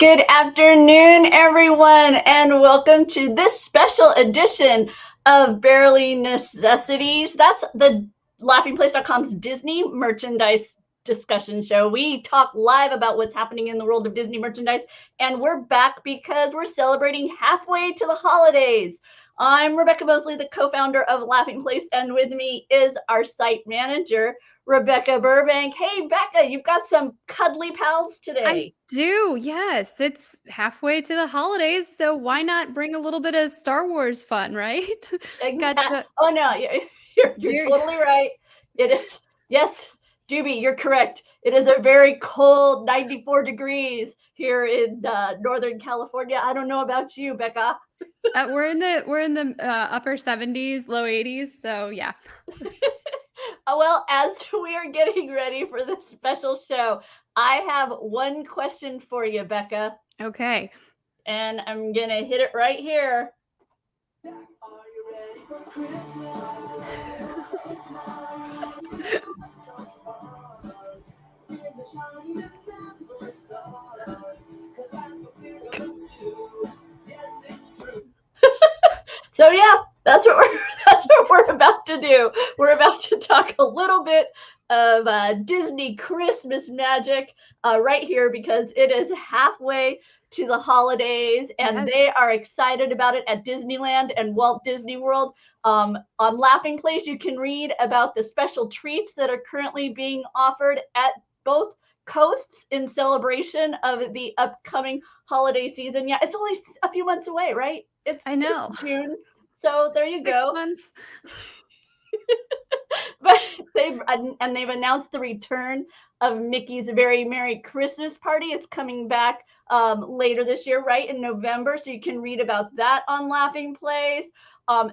Good afternoon, everyone, and welcome to this special edition of Barely Necessities. That's the LaughingPlace.com's Disney merchandise discussion show. We talk live about what's happening in the world of Disney merchandise, and we're back because we're celebrating halfway to the holidays. I'm Rebekah Mosley, the co-founder of Laughing Place, and with me is our site manager, Rebekah Burbank. Hey, Becca, you've got some cuddly pals today. I do, yes. It's halfway to the holidays, so why not bring a little bit of Star Wars fun, right? Exactly. Oh no, you're totally right. It is. Yes, Juby, you're correct. It is a very cold 94 degrees here in Northern California. I don't know about you, Becca. We're in the upper 70s, low 80s, so yeah. Well, as we are getting ready for this special show, I have one question for you, Becca. Okay. And I'm gonna hit it right here. Are you ready for Christmas? So yeah, that's what we're about to do. We're about to talk a little bit of Disney Christmas magic right here because it is halfway to the holidays, and Yes. they are excited about it at Disneyland and Walt Disney World. On Laughing Place, you can read about the special treats that are currently being offered at both coasts in celebration of the upcoming holiday season. Yeah, it's only a few months away, right? I know. It's June. So there you 6 go. months. But they've announced the return of Mickey's Very Merry Christmas Party. It's coming back later this year, right in November. So you can read about that on Laughing Place.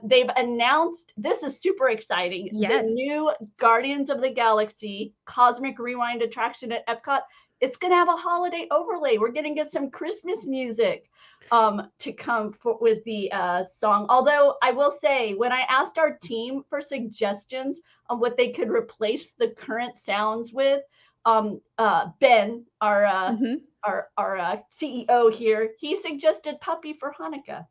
They've announced, this is super exciting, Yes. the new Guardians of the Galaxy Cosmic Rewind attraction at Epcot. It's going to have a holiday overlay. We're going to get some Christmas music to come with the song. Although I will say, when I asked our team for suggestions on what they could replace the current sounds with, Ben, our CEO here, he suggested Puppy for Hanukkah.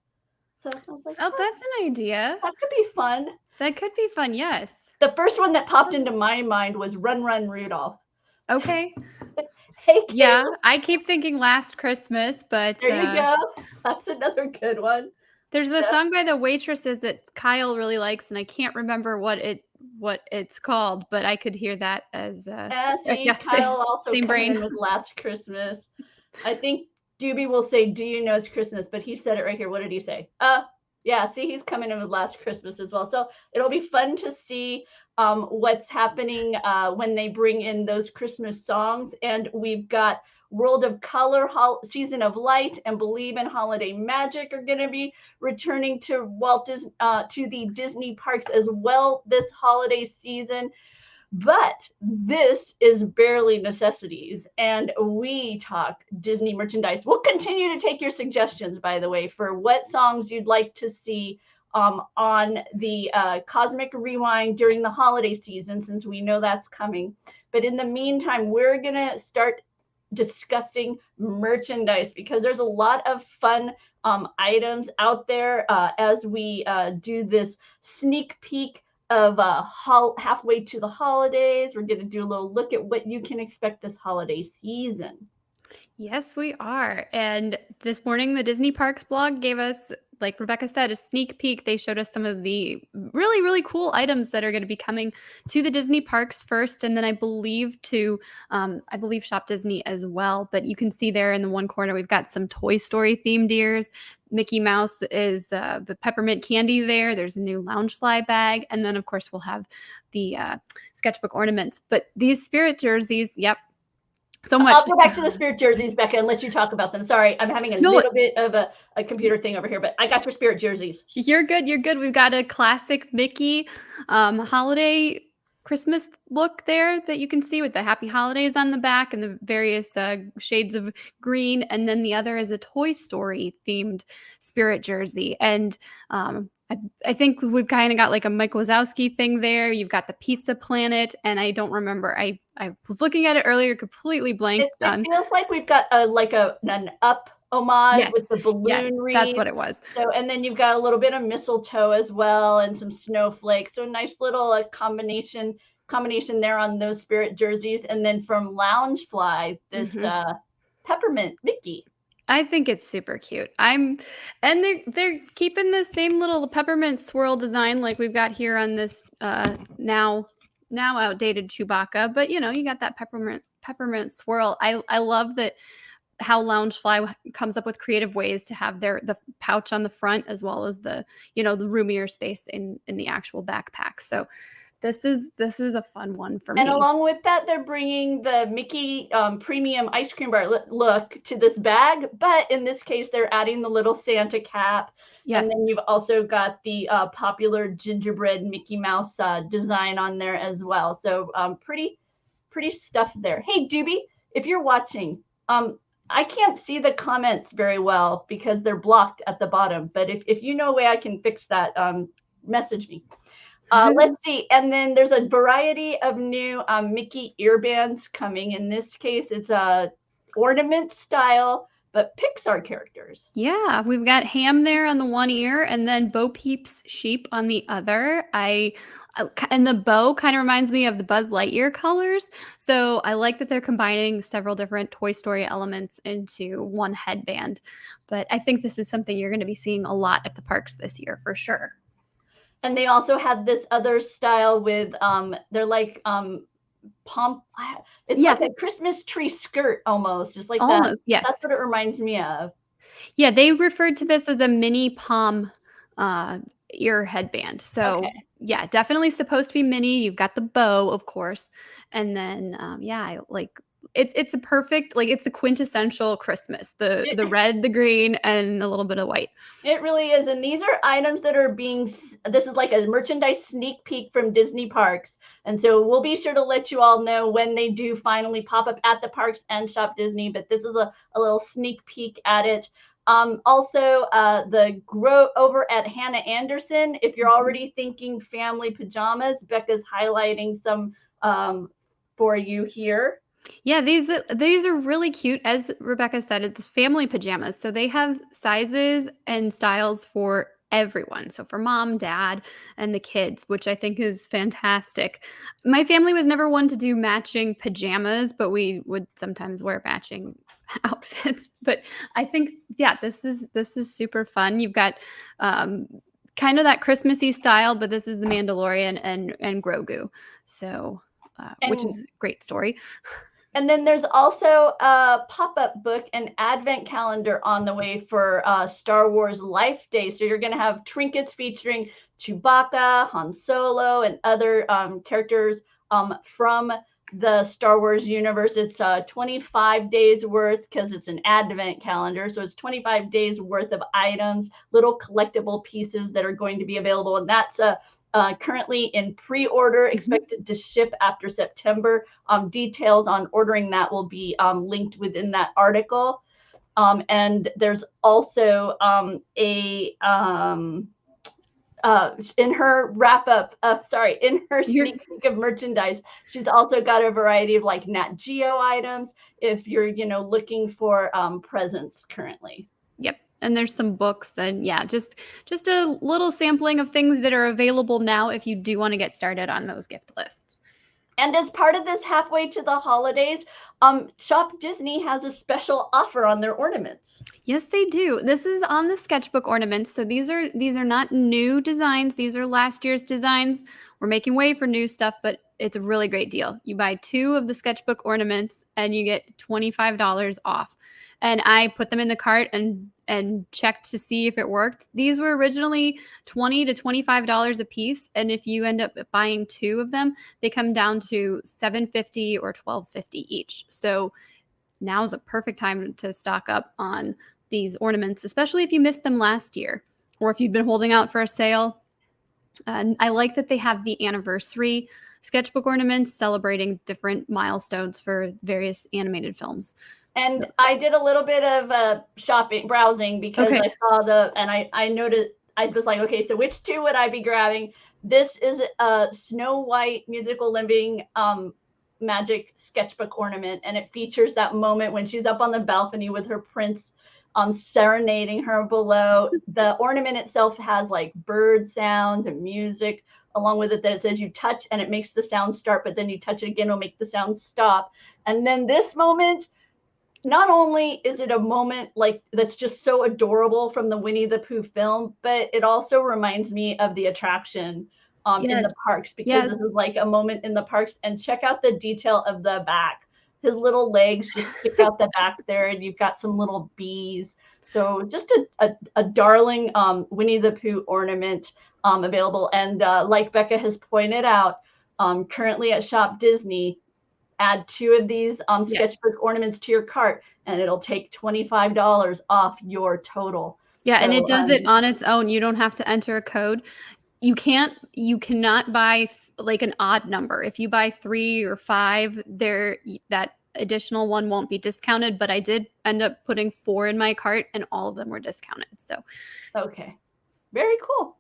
So I was like, oh, that's an idea. That could be fun. That could be fun, yes. The first one that popped into my mind was Run, Run, Rudolph. Okay. Hey, yeah, I keep thinking Last Christmas, but there you go. That's another good one. There's a song by the Waitresses that Kyle really likes, and I can't remember what it's called, but I could hear that as Kyle also coming in with Last Christmas. I think Doobie will say, "Do you know it's Christmas?" But he said it right here. What did he say? Yeah. See, he's coming in with Last Christmas as well. So it'll be fun to see what's happening when they bring in those Christmas songs. And we've got World of Color, Season of Light, and Believe in Holiday Magic are going to be returning to to the Disney parks as well this holiday season. But this is Barely Necessities, and we talk Disney merchandise. We'll continue to take your suggestions, by the way, for what songs you'd like to see on the Cosmic Rewind during the holiday season, since we know that's coming. But in the meantime, we're going to start discussing merchandise because there's a lot of fun items out there as we do this sneak peek of halfway to the holidays. We're going to do a little look at what you can expect this holiday season. Yes, we are. And this morning, the Disney Parks blog gave us, like Rebekah said, a sneak peek. They showed us some of the really, really cool items that are going to be coming to the Disney parks first. And then I believe Shop Disney as well. But you can see there in the one corner, we've got some Toy Story themed ears. Mickey Mouse is the peppermint candy there. There's a new Loungefly bag. And then, of course, we'll have the sketchbook ornaments. But these spirit jerseys, yep. So much. I'll go back to the spirit jerseys, Becca, and let you talk about them. Sorry, I'm having a little bit of a computer thing over here, but I got your spirit jerseys. You're good. You're good. We've got a classic Mickey holiday Christmas look there that you can see with the happy holidays on the back and the various shades of green. And then the other is a Toy Story themed spirit jersey. And I think we've kind of got like a Mike Wazowski thing there. You've got the Pizza Planet, and I don't remember. I was looking at it earlier, completely blanked It feels like we've got an Up homage with the balloon wreath. That's what it was. So, and then you've got a little bit of mistletoe as well, and some snowflakes. So nice little combination there on those spirit jerseys. And then from Loungefly, this Peppermint Mickey. I think it's super cute. And they're keeping the same little peppermint swirl design like we've got here on this now outdated Chewbacca, but you got that peppermint swirl. I love that how Loungefly comes up with creative ways to have the pouch on the front as well as the the roomier space in the actual backpack. So this is a fun one for me. And along with that, they're bringing the Mickey premium ice cream bar look to this bag, but in this case, they're adding the little Santa cap. Yes. And then you've also got the popular gingerbread Mickey Mouse design on there as well. So pretty stuff there. Hey, Doobie, if you're watching, I can't see the comments very well because they're blocked at the bottom. But if you know a way I can fix that, message me. Let's see. And then there's a variety of new Mickey earbands coming. In this case, it's a ornament style, but Pixar characters. Yeah, we've got Ham there on the one ear and then Bo Peep's sheep on the other. And the bow kind of reminds me of the Buzz Lightyear colors. So I like that they're combining several different Toy Story elements into one headband. But I think this is something you're going to be seeing a lot at the parks this year for sure. And they also have this other style with they're like it's like a Christmas tree skirt almost. It's like that. Yes. That's what it reminds me of. Yeah, they referred to this as a mini pom ear headband. So yeah, definitely supposed to be mini. You've got the bow, of course. And then it's the perfect, it's the quintessential Christmas, the red, the green, and a little bit of white. It really is. And these are items that are this is like a merchandise sneak peek from Disney parks. And so we'll be sure to let you all know when they do finally pop up at the parks and Shop Disney. But this is a little sneak peek at it. Also, the grow over at Hannah Anderson. If you're already thinking family pajamas, Becca's highlighting some for you here. Yeah, these are really cute. As Rebekah said, it's family pajamas. So they have sizes and styles for everyone. So for mom, dad, and the kids, which I think is fantastic. My family was never one to do matching pajamas, but we would sometimes wear matching outfits. But I think, this is super fun. You've got kind of that Christmassy style, but this is the Mandalorian and Grogu. So which is a great story. And then there's also a pop-up book and advent calendar on the way for Star Wars Life Day. So you're going to have trinkets featuring Chewbacca, Han Solo, and other characters from the Star Wars universe. It's 25 days worth because it's an advent calendar. So it's 25 days worth of items, little collectible pieces that are going to be available. And that's currently in pre-order, expected to ship after September. Details on ordering that will be linked within that article. And there's also in her wrap-up, in her sneak peek of merchandise, she's also got a variety of like Nat Geo items if you're, looking for presents currently. Yep. And there's some books and just a little sampling of things that are available now if you do want to get started on those gift lists. And as part of this halfway to the holidays, Shop Disney has a special offer on their ornaments. Yes, they do. This is on the Sketchbook Ornaments. So these are not new designs. These are last year's designs. We're making way for new stuff, but it's a really great deal. You buy 2 of the Sketchbook Ornaments and you get $25 off. And I put them in the cart and checked to see if it worked. These were originally $20 to $25 a piece. And if you end up buying 2 of them, they come down to $7.50 or $12.50 each. So now's a perfect time to stock up on these ornaments, especially if you missed them last year or if you've been holding out for a sale. And I like that they have the anniversary sketchbook ornaments celebrating different milestones for various animated films. And so, I did a little bit of browsing because I saw I noticed, I was like, okay, so which two would I be grabbing? This is a Snow White musical living magic sketchbook ornament, and it features that moment when she's up on the balcony with her prince serenading her below. The ornament itself has like bird sounds and music along with it that it says you touch and it makes the sound start, but then you touch it again, it'll make the sound stop. And then this moment, not only is it a moment like that's just so adorable from the Winnie the Pooh film, but it also reminds me of the attraction in the parks, because this is like a moment in the parks. And check out the detail of the back. His little legs just stick out the back there, and you've got some little bees. So just a darling Winnie the Pooh ornament available. And like Bekah has pointed out, currently at Shop Disney, add 2 of these sketchbook ornaments to your cart, and it'll take $25 off your total. Yeah, so, and it does it on its own. You don't have to enter a code. You cannot buy like an odd number. If you buy 3 or 5, that additional one won't be discounted, but I did end up putting 4 in my cart and all of them were discounted. So okay, very cool.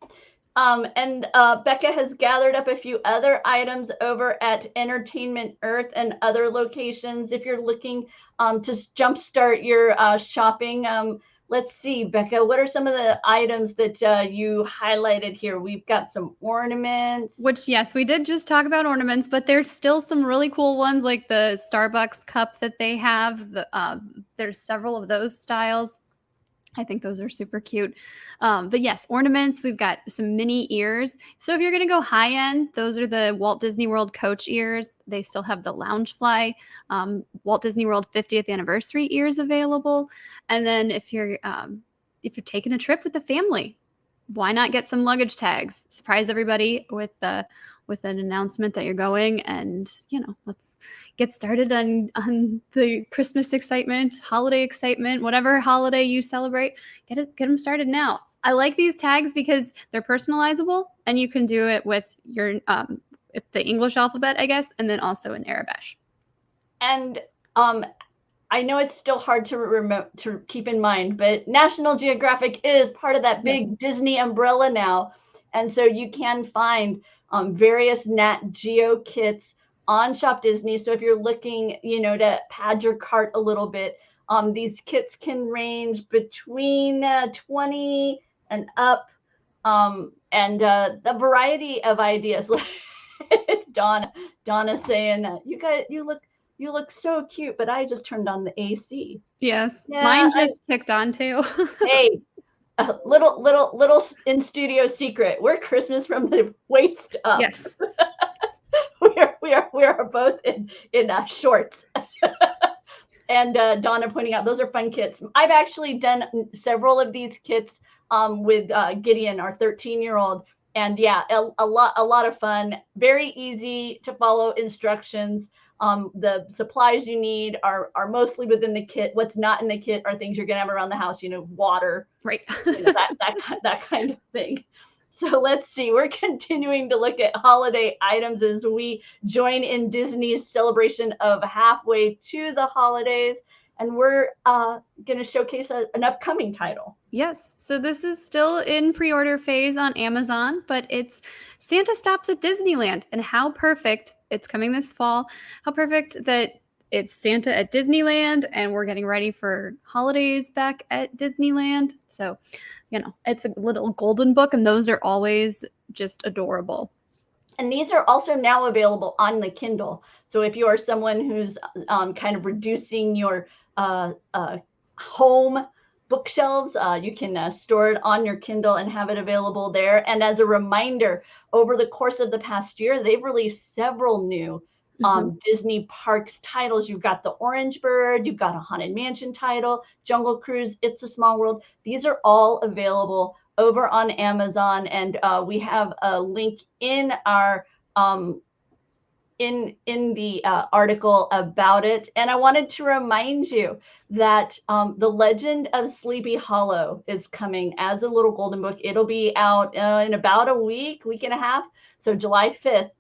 And Bekah has gathered up a few other items over at Entertainment Earth and other locations. If you're looking to jumpstart your shopping, let's see, Bekah, what are some of the items that you highlighted here? We've got some ornaments. Which, yes, we did just talk about ornaments, but there's still some really cool ones like the Starbucks cup that they have. There's several of those styles. I think those are super cute. But yes, ornaments, we've got some mini ears. So if you're going to go high end, those are the Walt Disney World Coach ears. They still have the Loungefly, Walt Disney World 50th anniversary ears available. And then if you're taking a trip with the family, why not get some luggage tags? Surprise everybody with an announcement that you're going, and let's get started on the Christmas excitement, holiday excitement, whatever holiday you celebrate. Get them started now. I like these tags because they're personalizable, and you can do it with your the English alphabet, I guess, and then also in Arabic. And I know it's still hard to keep in mind, but National Geographic is part of that big Disney umbrella now. And so you can find various Nat Geo kits on Shop Disney. So if you're looking, to pad your cart a little bit, these kits can range between 20 and up, and the variety of ideas. Donna saying, you look so cute, but I just turned on the AC. Yes, yeah, mine just kicked on too. Hey, a little in studio secret. We're Christmas from the waist up. Yes, we are both in shorts. And Donna pointing out those are fun kits. I've actually done several of these kits with Gideon, our 13-year-old, and yeah, a lot of fun. Very easy to follow instructions. The supplies you need are mostly within the kit. What's not in the kit are things you're gonna have around the house, water, right? that kind of thing. So let's see, we're continuing to look at holiday items as we join in Disney's celebration of halfway to the holidays. And we're going to showcase an upcoming title. Yes. So this is still in pre-order phase on Amazon, but it's Santa Stops at Disneyland. And how perfect, it's coming this fall, how perfect that it's Santa at Disneyland and we're getting ready for holidays back at Disneyland. So, it's a little golden book, and those are always just adorable. And these are also now available on the Kindle. So if you are someone who's kind of reducing your home bookshelves, you can store it on your Kindle and have it available there. And as a reminder, over the course of the past year, they've released several new Disney Parks titles. You've got the Orange Bird, you've got a Haunted Mansion title, Jungle Cruise, It's a Small World. These are all available over on Amazon, and we have a link in our in the article about it. And I wanted to remind you that The Legend of Sleepy Hollow is coming as a little golden book. It'll be out in about a week and a half. So July 5th.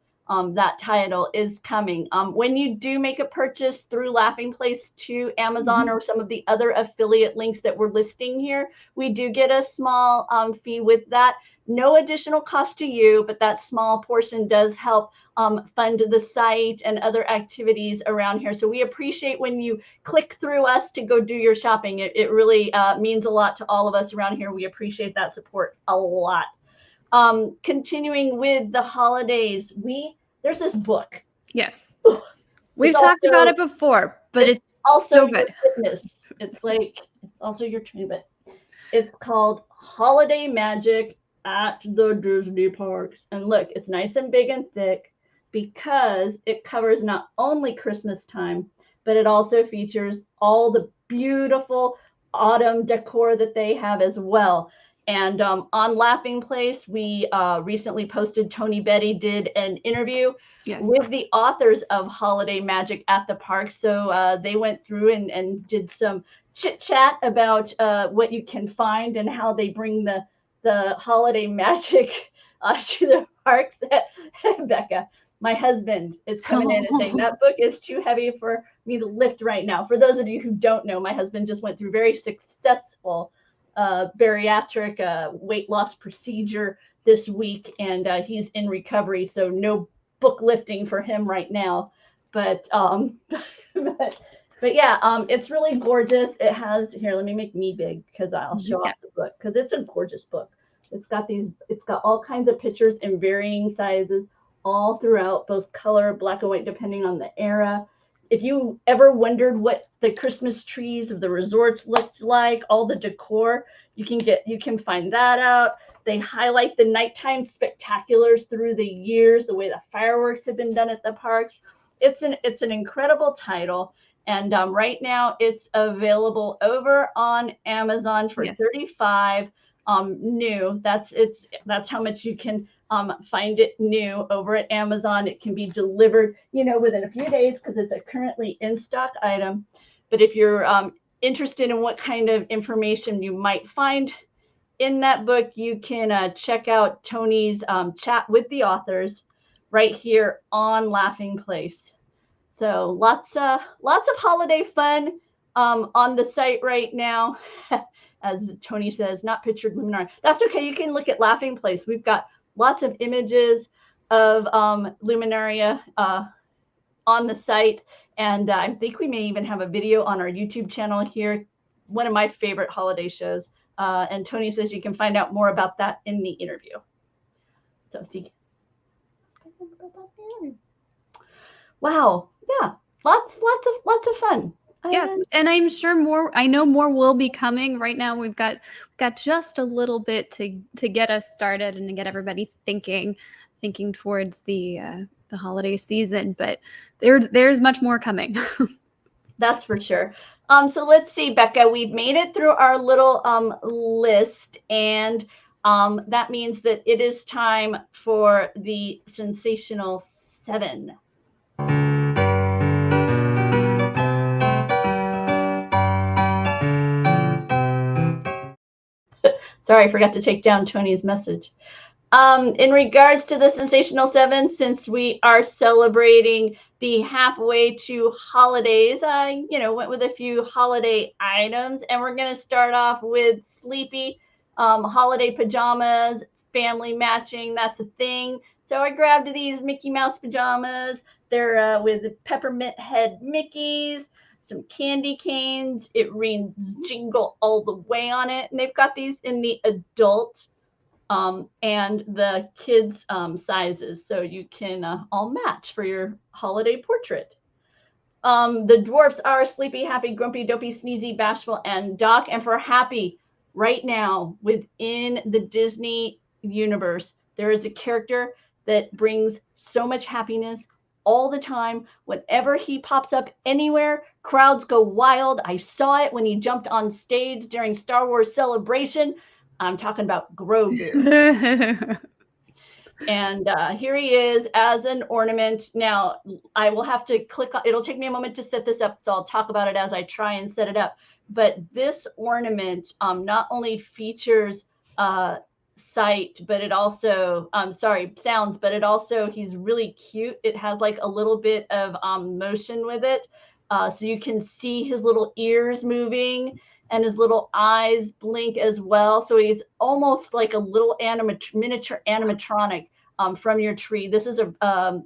That title is coming. When you do make a purchase through Laughing Place to Amazon or some of the other affiliate links that we're listing here, we do get a small fee with that. No additional cost to you, but that small portion does help fund the site and other activities around here. So we appreciate when you click through us to go do your shopping. It really means a lot to all of us around here. We appreciate that support a lot. Continuing with the holidays, there's this book. Yes. We've talked about it before, but it's also so good. Fitness. It's also your training, but it's called Holiday Magic at the Disney Parks. And look, it's nice and big and thick because it covers not only Christmas time, but it also features all the beautiful autumn decor that they have as well. And on Laughing Place, we recently posted, Tony Betty did an interview with the authors of Holiday Magic at the park. So they went through and did some chit chat about what you can find and how they bring the holiday magic to the parks. Rebekah, my husband, is coming in and saying that book is too heavy for me to lift right now. For those of you who don't know, my husband just went through very successful bariatric weight loss procedure this week, and he's in recovery, so no book lifting for him right now. But yeah, it's really gorgeous. It has, here, let me make me big because I'll show off the book, because it's a gorgeous book. It's got all kinds of pictures in varying sizes all throughout, both color, black and white, depending on the era. If you ever wondered what the Christmas trees of the resorts looked like, all the decor, you can find that out. They highlight the nighttime spectaculars through the years, the way the fireworks have been done at the parks. It's an incredible title. And right now it's available over on Amazon for $35 new. That's how much you can find it new over at Amazon. It can be delivered, within a few days because it's a currently in stock item. But if you're interested in what kind of information you might find in that book, you can check out Tony's chat with the authors right here on Laughing Place. So lots of holiday fun on the site right now. As Tony says, not pictured luminary. That's okay. You can look at Laughing Place. We've got lots of images of luminaria on the site. And I think we may even have a video on our YouTube channel here. One of my favorite holiday shows. And Tony says you can find out more about that in the interview. So see. Wow. Yeah. Lots of fun. Yes, and I'm sure I know more will be coming. Right now we've got just a little bit to get us started and to get everybody thinking towards the holiday season, but there's much more coming. That's for sure. So let's see, Bekah, we've made it through our little list, and that means that it is time for the Sensational Seven. Sorry, I forgot to take down Tony's message. In regards to the Sensational Seven, since we are celebrating the halfway to holidays, I went with a few holiday items, and we're going to start off with sleepy holiday pajamas, family matching. That's a thing. So I grabbed these Mickey Mouse pajamas. They're with peppermint head Mickeys, some candy canes. It reads Jingle All the Way on it. And they've got these in the adult and the kids sizes. So you can all match for your holiday portrait. The dwarfs are sleepy, happy, grumpy, dopey, sneezy, bashful, and Doc. And for happy, right now within the Disney universe, there is a character that brings so much happiness all the time. Whenever he pops up anywhere, crowds go wild. I saw it when he jumped on stage during Star Wars Celebration. I'm talking about Grogu. And here he is as an ornament. Now, I will have to click on, it'll take me a moment to set this up, so I'll talk about it as I try and set it up. But this ornament not only features sight, but it also, sounds, but it also, he's really cute. It has like a little bit of motion with it. So you can see his little ears moving and his little eyes blink as well. So he's almost like a little miniature animatronic from your tree. This is a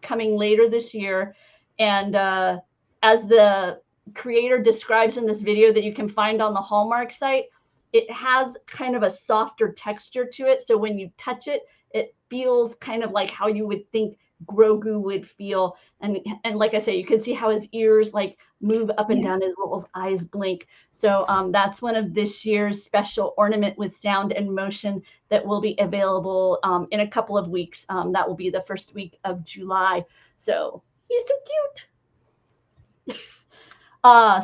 coming later this year. And as the creator describes in this video that you can find on the Hallmark site, it has kind of a softer texture to it. So when you touch it, it feels kind of like how you would think Grogu would feel. And like I say, you can see how his ears like move up and down, his little eyes blink. So that's one of this year's special ornament with sound and motion that will be available in a couple of weeks. That will be the first week of July. So he's so cute.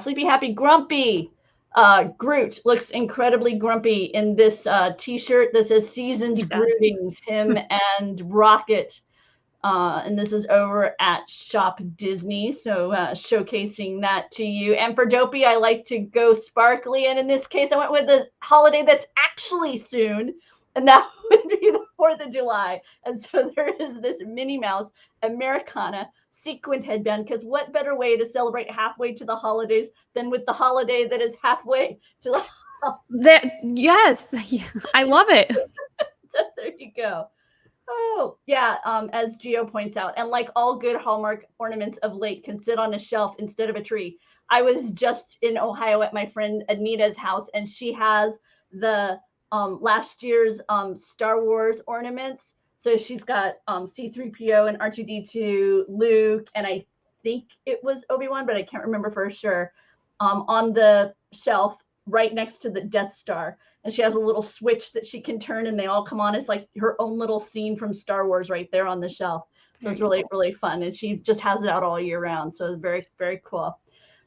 Sleepy, Happy, Grumpy. Groot looks incredibly grumpy in this t-shirt. This is Season's Greetings, him and Rocket. And this is over at Shop Disney. So showcasing that to you. And for Dopey, I like to go sparkly. And in this case, I went with the holiday that's actually soon. And that would be the 4th of July. And so there is this Minnie Mouse Americana sequined headband, because what better way to celebrate halfway to the holidays than with the holiday that is halfway to the Yes, I love it. So there you go. Oh, yeah, as Gio points out, and like all good Hallmark ornaments of late can sit on a shelf instead of a tree. I was just in Ohio at my friend Anita's house, and she has the last year's Star Wars ornaments. So she's got C-3PO and R2-D2, Luke, and I think it was Obi-Wan, but I can't remember for sure, on the shelf right next to the Death Star. And she has a little switch that she can turn and they all come on. It's like her own little scene from Star Wars right there on the shelf. So it's really, really fun. And she just has it out all year round. So it's very, very cool.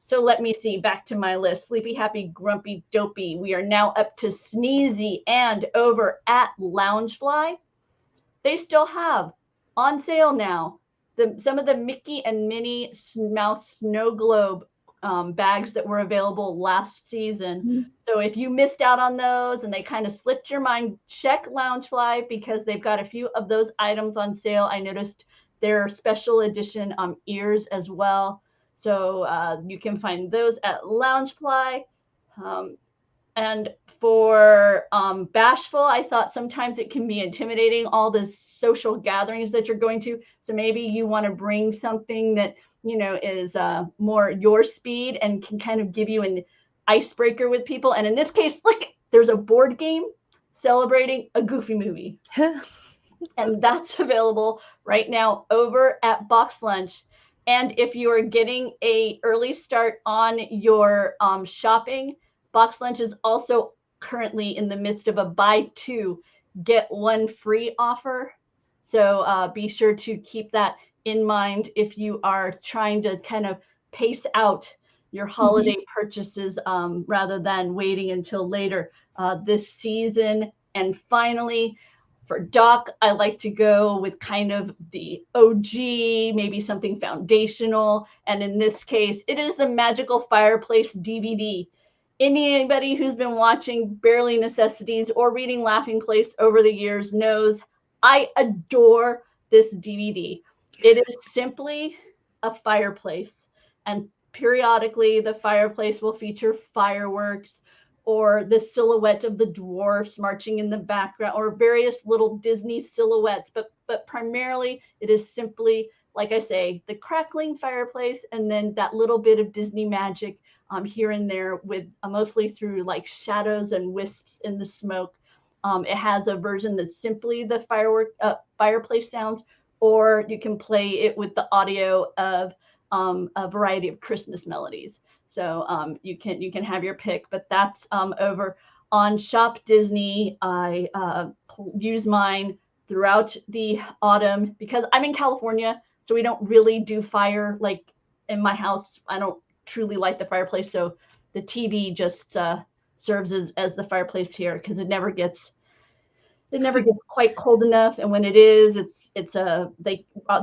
So let me see, back to my list. Sleepy, Happy, Grumpy, Dopey. We are now up to Sneezy, and over at Loungefly, they still have on sale now some of the Mickey and Minnie Mouse Snow Globe bags that were available last season. Mm-hmm. So if you missed out on those and they kind of slipped your mind, check Loungefly, because they've got a few of those items on sale. I noticed their special edition ears as well. So you can find those at Loungefly. And for Bashful, I thought sometimes it can be intimidating, all the social gatherings that you're going to. So maybe you want to bring something that, you know, is more your speed and can kind of give you an icebreaker with people. And in this case, look, there's a board game celebrating a Goofy movie. And that's available right now over at Box Lunch. And if you are getting an early start on your shopping, Box Lunch is also currently in the midst of a buy two, get one free offer. So be sure to keep that in mind if you are trying to kind of pace out your holiday purchases rather than waiting until later this season. And finally, for Doc, I like to go with kind of the OG, maybe something foundational. And in this case, it is the Magical Fireplace DVD. Anybody who's been watching Barely Necessities or reading Laughing Place over the years knows I adore this DVD. It is simply a fireplace, and periodically the fireplace will feature fireworks or the silhouette of the dwarfs marching in the background, or various little Disney silhouettes, but primarily it is simply, like I say, the crackling fireplace and then that little bit of Disney magic here and there, with mostly through like shadows and wisps in the smoke. It has a version that's simply the fireplace sounds, or you can play it with the audio of a variety of Christmas melodies. So you can have your pick, but that's over on Shop Disney. I use mine throughout the autumn because I'm in California, so we don't really do fire like in my house. I don't truly light the fireplace, so the TV just serves as the fireplace here, because it never gets it never gets quite cold enough. And when it is, the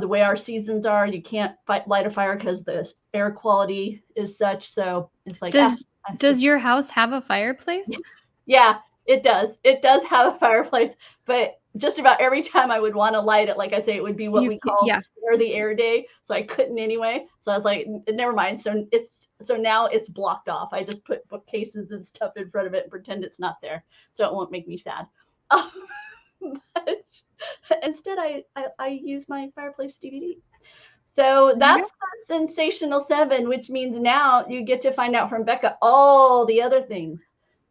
way our seasons are, you can't light a fire because the air quality is such. So it's like, does your house have a fireplace? Yeah, it does. It does have a fireplace, but just about every time I would want to light it, like I say, it would be what we call spare the air day. So I couldn't anyway. So I was like, never mind. So now it's blocked off. I just put bookcases and stuff in front of it and pretend it's not there, so it won't make me sad. But instead, I use my Fireplace DVD. So that's Sensational 7, which means now you get to find out from Bekah all the other things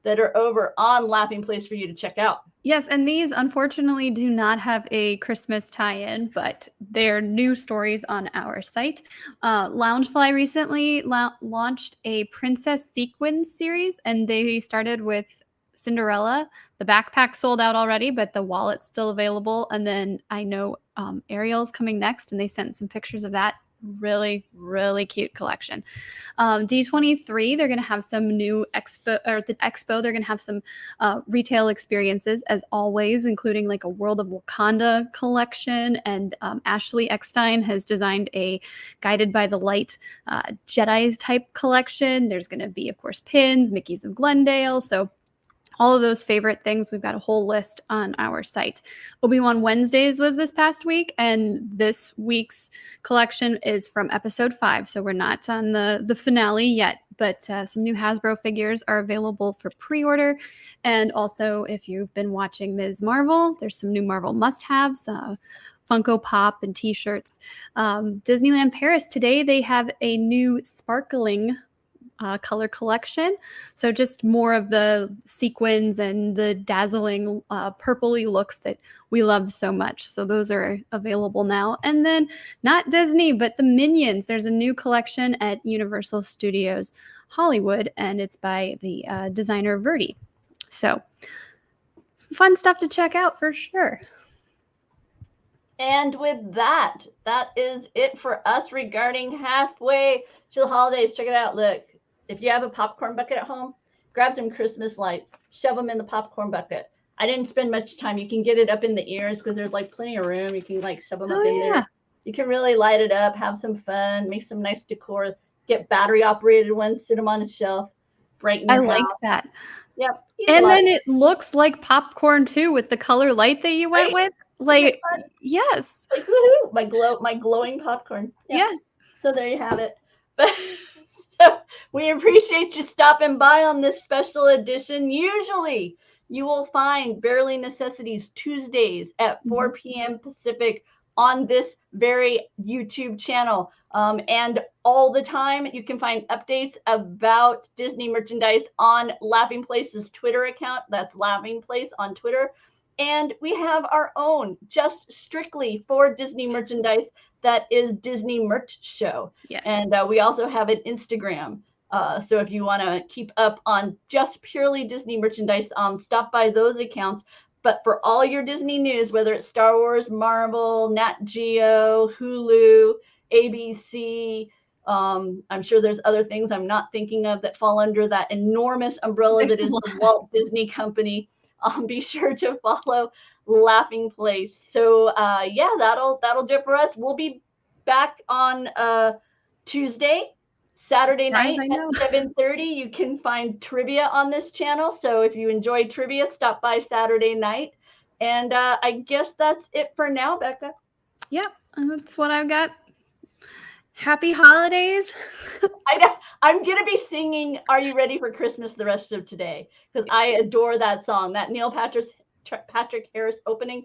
that are over on Laughing Place for you to check out. Yes, and these unfortunately do not have a Christmas tie-in, but they're new stories on our site. Loungefly recently launched a Princess Sequin series, and they started with Cinderella. The backpack sold out already, but the wallet's still available. And then I know Ariel's coming next, and they sent some pictures of that. Really, really cute collection. D23, they're going to have some new expo, or the expo, they're going to have some retail experiences as always, including like a World of Wakanda collection. And Ashley Eckstein has designed a Guided by the Light Jedi type collection. There's going to be, of course, pins, Mickey's of Glendale. So all of those favorite things. We've got a whole list on our site. Obi-Wan Wednesdays was this past week, and this week's collection is from episode 5. So we're not on the finale yet, but some new Hasbro figures are available for pre-order. And also, if you've been watching Ms. Marvel, there's some new Marvel must-haves, Funko Pop and t-shirts. Disneyland Paris, today they have a new sparkling color collection. So just more of the sequins and the dazzling purpley looks that we love so much. So those are available now. And then not Disney, but the Minions. There's a new collection at Universal Studios Hollywood, and it's by the designer Verdi. So some fun stuff to check out for sure. And with that is it for us regarding halfway to the holidays. Check it out. Look. If you have a popcorn bucket at home, grab some Christmas lights, shove them in the popcorn bucket. I didn't spend much time. You can get it up in the ears because there's like plenty of room. You can like shove them up in there. You can really light it up, have some fun, make some nice decor, get battery operated ones, sit them on a shelf, brighten your house. Like that. Yep. And then it looks like popcorn too with the color light that you went with. Like, yes. Like, woohoo, my glowing popcorn. Yep. Yes. So there you have it. But we appreciate you stopping by on this special edition. Usually you will find Barely Necessities Tuesdays at 4 p.m. Pacific on this very YouTube channel. And all the time you can find updates about Disney merchandise on Laughing Place's Twitter account. That's Laughing Place on Twitter. And we have our own, just strictly for Disney merchandise, that is Disney Merch Show. Yes. And we also have an Instagram. So if you want to keep up on just purely Disney merchandise, stop by those accounts. But for all your Disney news, whether it's Star Wars, Marvel, Nat Geo, Hulu, ABC, I'm sure there's other things I'm not thinking of that fall under that enormous umbrella that is the Walt Disney Company. Be sure to follow Laughing Place. So yeah, that'll do it for us. We'll be back on Tuesday, Saturday night at 7:30. You can find trivia on this channel. So if you enjoy trivia, stop by Saturday night. And I guess that's it for now, Bekah. Yep, that's what I've got. Happy holidays. I'm going to be singing Are You Ready for Christmas the rest of today because I adore that song. That Neil Patrick Harris opening,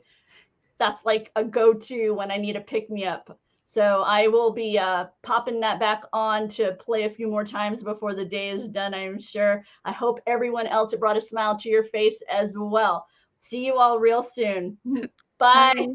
that's like a go-to when I need a pick-me-up. So I will be popping that back on to play a few more times before the day is done, I'm sure. I hope everyone else it brought a smile to your face as well. See you all real soon. Bye.